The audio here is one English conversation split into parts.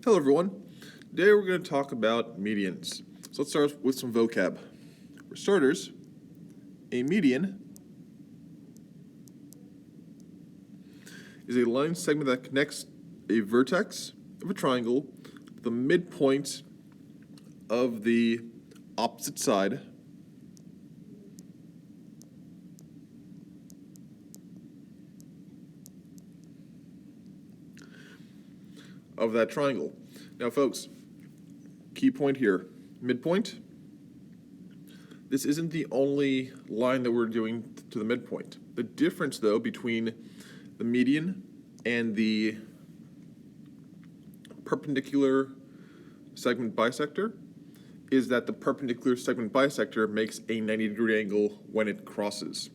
Hello everyone. Today we're going to talk about medians. So let's start with some vocab. For starters, a median is a line segment that connects a vertex of a triangle with the midpoint of the opposite side of that triangle. Now folks, key point here, midpoint. This isn't the only line that we're doing to the midpoint. The difference though between the median and the perpendicular segment bisector is that the perpendicular segment bisector makes a 90-degree angle when it crosses.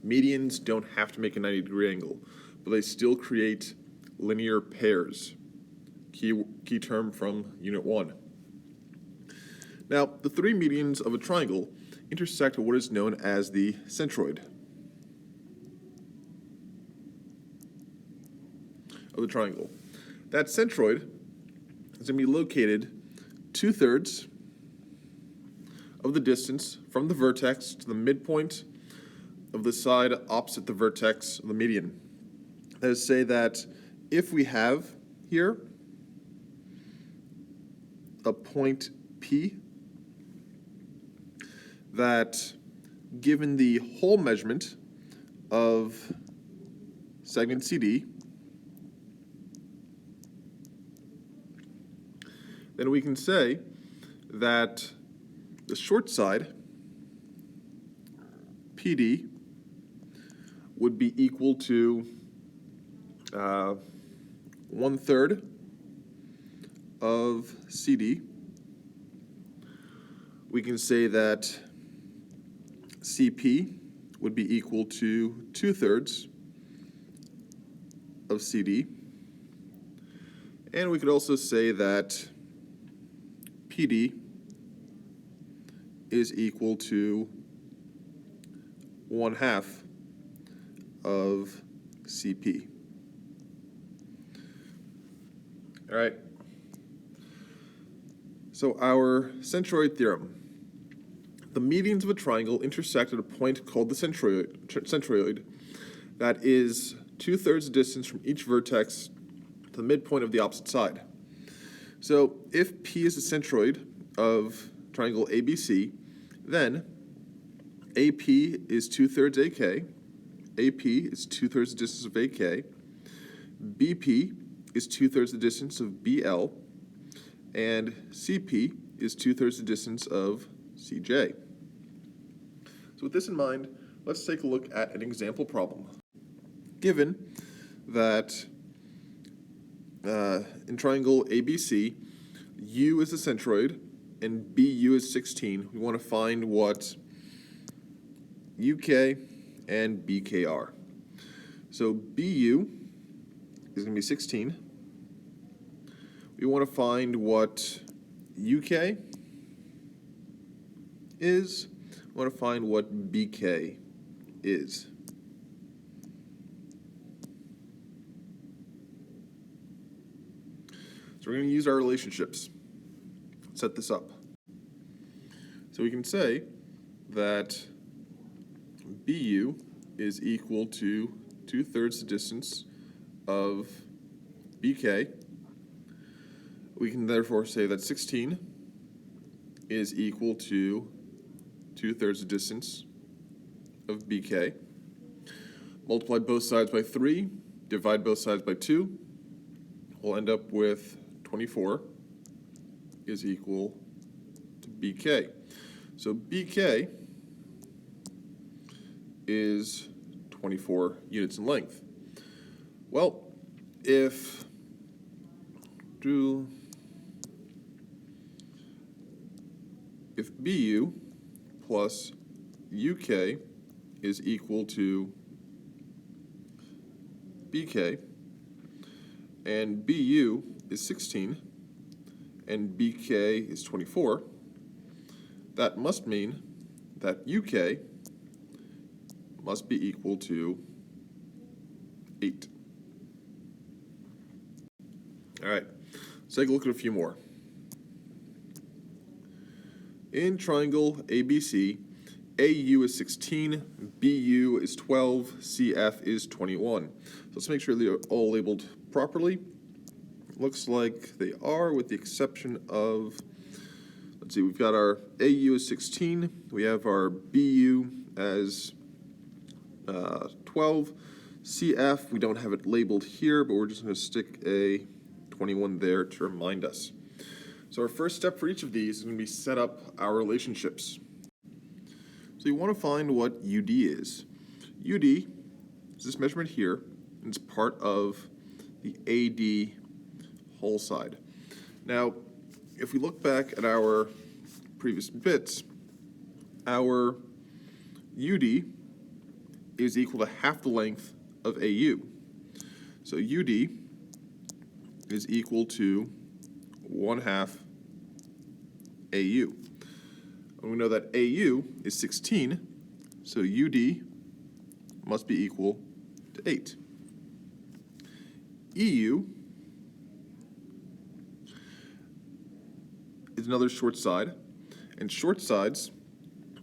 Medians don't have to make a 90-degree angle, but they still create linear pairs. Key term from Unit 1. Now, the three medians of a triangle intersect at what is known as the centroid of the triangle. That centroid is going to be located 2/3 of the distance from the vertex to the midpoint of the side opposite the vertex of the median. That is to say that if we have here a point P that, given the whole measurement of segment CD, then we can say that the short side, PD, would be equal to 1/3 of CD. We can say that CP would be equal to 2/3 of CD. And we could also say that PD is equal to 1/2 of CP. All right. So our centroid theorem. The medians of a triangle intersect at a point called the centroid that is 2/3 the distance from each vertex to the midpoint of the opposite side. So if P is the centroid of triangle ABC, then AP is 2/3 AK, AP is 2/3 the distance of AK, BP is 2/3 the distance of BL, and CP is 2/3 the distance of CJ. So with this in mind, let's take a look at an example problem. Given that in triangle ABC, U is the centroid and BU is 16, we want to find what UK and BK are. So BU is going to be 16. We want to find what UK is. We want to find what BK is. So we're going to use our relationships. Set this up. So we can say that BU is equal to 2/3 the distance of BK. We can therefore say that 16 is equal to 2/3 the distance of BK. Multiply both sides by 3, divide both sides by 2. We'll end up with 24 is equal to BK. So BK is 24 units in length. Well, if BU plus UK is equal to BK, and BU is 16, and BK is 24, that must mean that UK must be equal to 8. All right, Let's take a look at a few more. In triangle ABC, AU is 16, BU is 12, CF is 21. So let's make sure they're all labeled properly. Looks like they are, with the exception of, let's see, we've got our AU as 16, we have our BU as 12, CF, we don't have it labeled here, but we're just going to stick a 21 there to remind us. So our first step for each of these is going to be set up our relationships. So you want to find what UD is. UD is this measurement here, and it's part of the AD whole side. Now, if we look back at our previous bits, our UD is equal to half the length of AU. So UD is equal to 1/2 AU. And we know that AU is 16, so UD must be equal to 8. EU is another short side, and short sides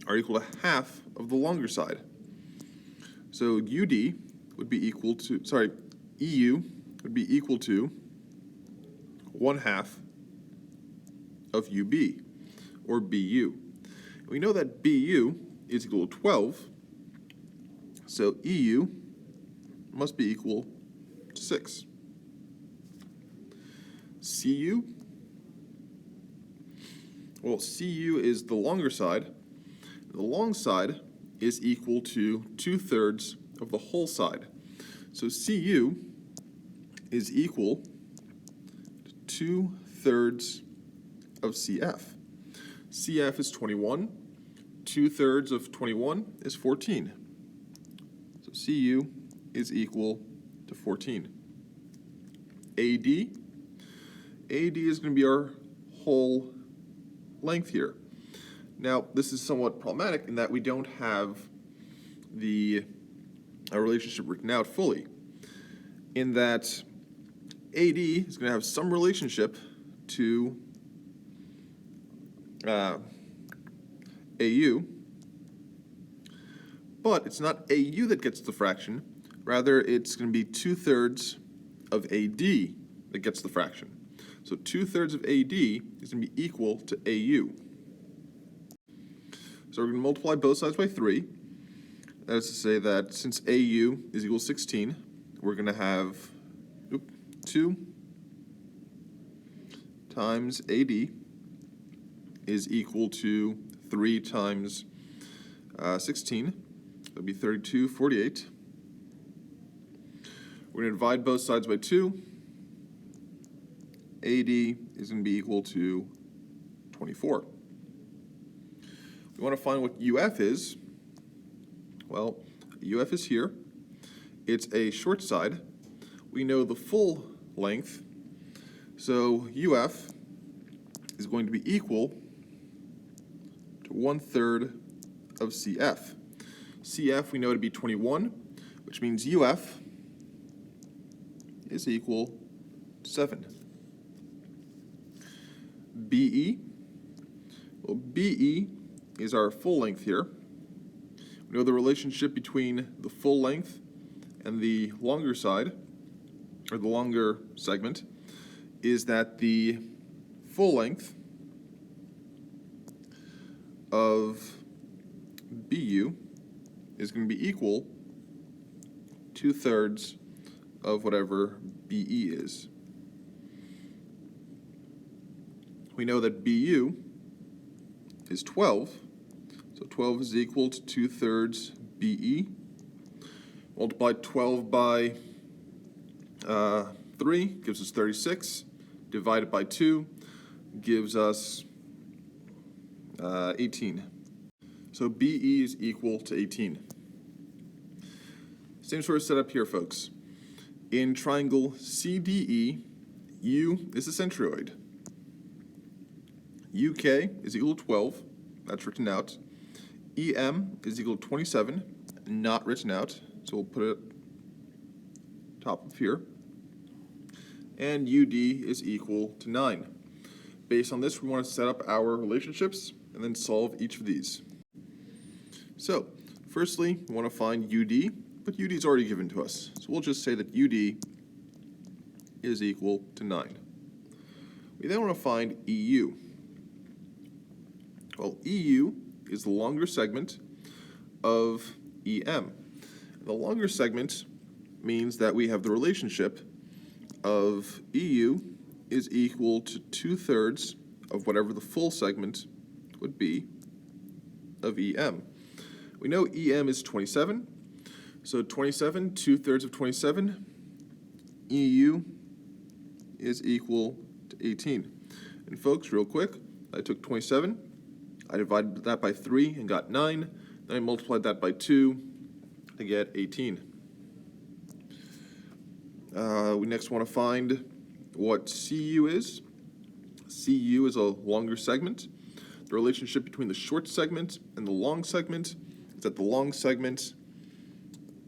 are equal to half of the longer side. So UD would be equal to, EU would be equal to 1/2 of UB, or BU. We know that BU is equal to 12, so EU must be equal to 6. CU, well, CU is the longer side. The long side is equal to 2/3 of the whole side. So CU is equal to 2/3 of CF. CF is 21. 2/3 of 21 is 14. So CU is equal to 14. AD is going to be our whole length here. Now, this is somewhat problematic in that we don't have our relationship written out fully. In that AD is going to have some relationship to AU, but it's not AU that gets the fraction. Rather, it's going to be 2/3 of AD that gets the fraction. So 2/3 of AD is going to be equal to AU. So we're going to multiply both sides by 3. That is to say that since AU is equal to 16, we're going to have 2 times AD is equal to 3 times 16. That would be 32, 48. We're going to divide both sides by 2. AD is going to be equal to 24. We want to find what UF is. Well, UF is here. It's a short side. We know the full length. So UF is going to be equal to 1/3 of CF. CF we know to be 21, which means UF is equal to 7. BE, well, BE is our full length here. We know the relationship between the full length and the longer side, or the longer segment, is that the full length of BU is going to be equal to 2/3 of whatever BE is. We know that BU is 12, so 12 is equal to 2/3 BE. Multiply 12 by 3 gives us 36. Divided by 2 gives us 18. So BE is equal to 18. Same sort of setup here, folks. In triangle CDE, U is the centroid. UK is equal to 12. That's written out. EM is equal to 27. Not written out. So we'll put it top of here. and UD is equal to 9. Based on this, we want to set up our relationships and then solve each of these. So, firstly, we want to find UD, but UD is already given to us. So we'll just say that UD is equal to 9. We then want to find EU. Well, EU is the longer segment of EM. The longer segment means that we have the relationship of EU is equal to 2/3 of whatever the full segment would be of EM. We know EM is 27, so 27, 2/3 of 27, EU is equal to 18. And folks, real quick, I took 27, I divided that by 3 and got 9, then I multiplied that by 2 to get 18. We next want to find what CU is. CU is a longer segment. The relationship between the short segment and the long segment is that the long segment,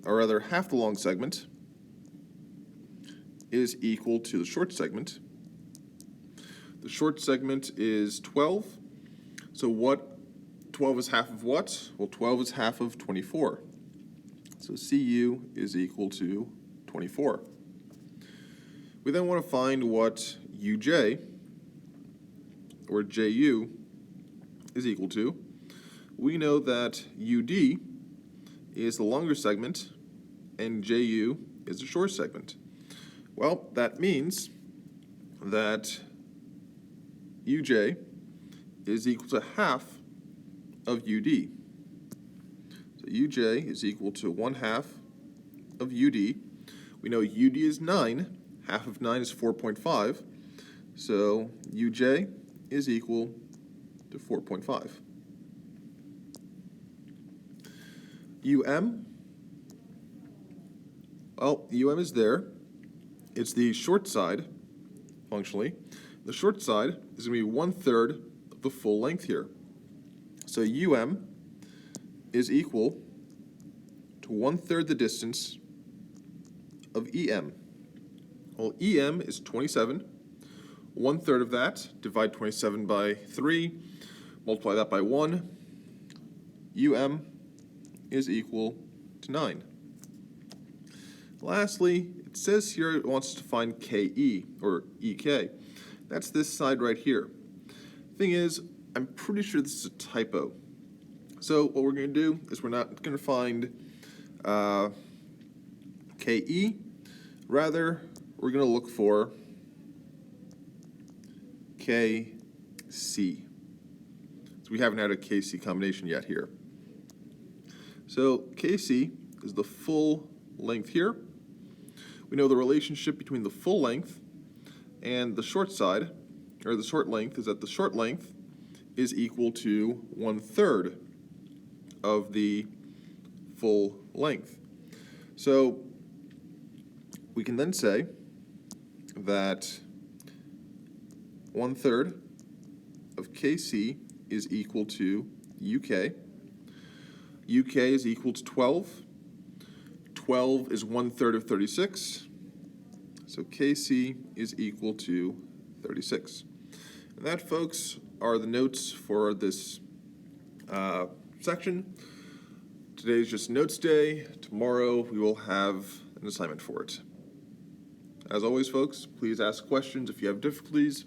or rather half the long segment, is equal to the short segment. The short segment is 12. So what 12 is half of what? Well, 12 is half of 24. So CU is equal to 24. We then want to find what UJ, or JU, is equal to. We know that UD is the longer segment and JU is the short segment. Well, that means that UJ is equal to half of UD. So UJ is equal to 1/2 of UD. We know UD is 9. Half of 9 is 4.5. So UJ is equal to 4.5. UM, well, UM is there. It's the short side, functionally. The short side is going to be 1/3 of the full length here. So UM is equal to 1/3 the distance of EM. Well, EM is 27. 1/3 of that, divide 27 by 3, multiply that by 1. UM is equal to 9. Lastly, it says here it wants to find KE, or EK. That's this side right here. Thing is, I'm pretty sure this is a typo. So what we're going to do is we're not going to find KE. Rather, we're going to look for KC. So we haven't had a KC combination yet here. So KC is the full length here. We know the relationship between the full length and the short side, or the short length, is that the short length is equal to 1/3 of the full length. So we can then say that 1/3 of KC is equal to UK. UK is equal to 12. 12 is 1/3 of 36. So KC is equal to 36. And that, folks, are the notes for this section. Today's just notes day. Tomorrow we will have an assignment for it. As always, folks, please ask questions if you have difficulties.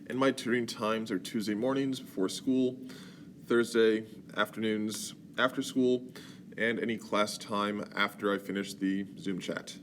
And my tutoring times are Tuesday mornings before school, Thursday afternoons after school, and any class time after I finish the Zoom chat.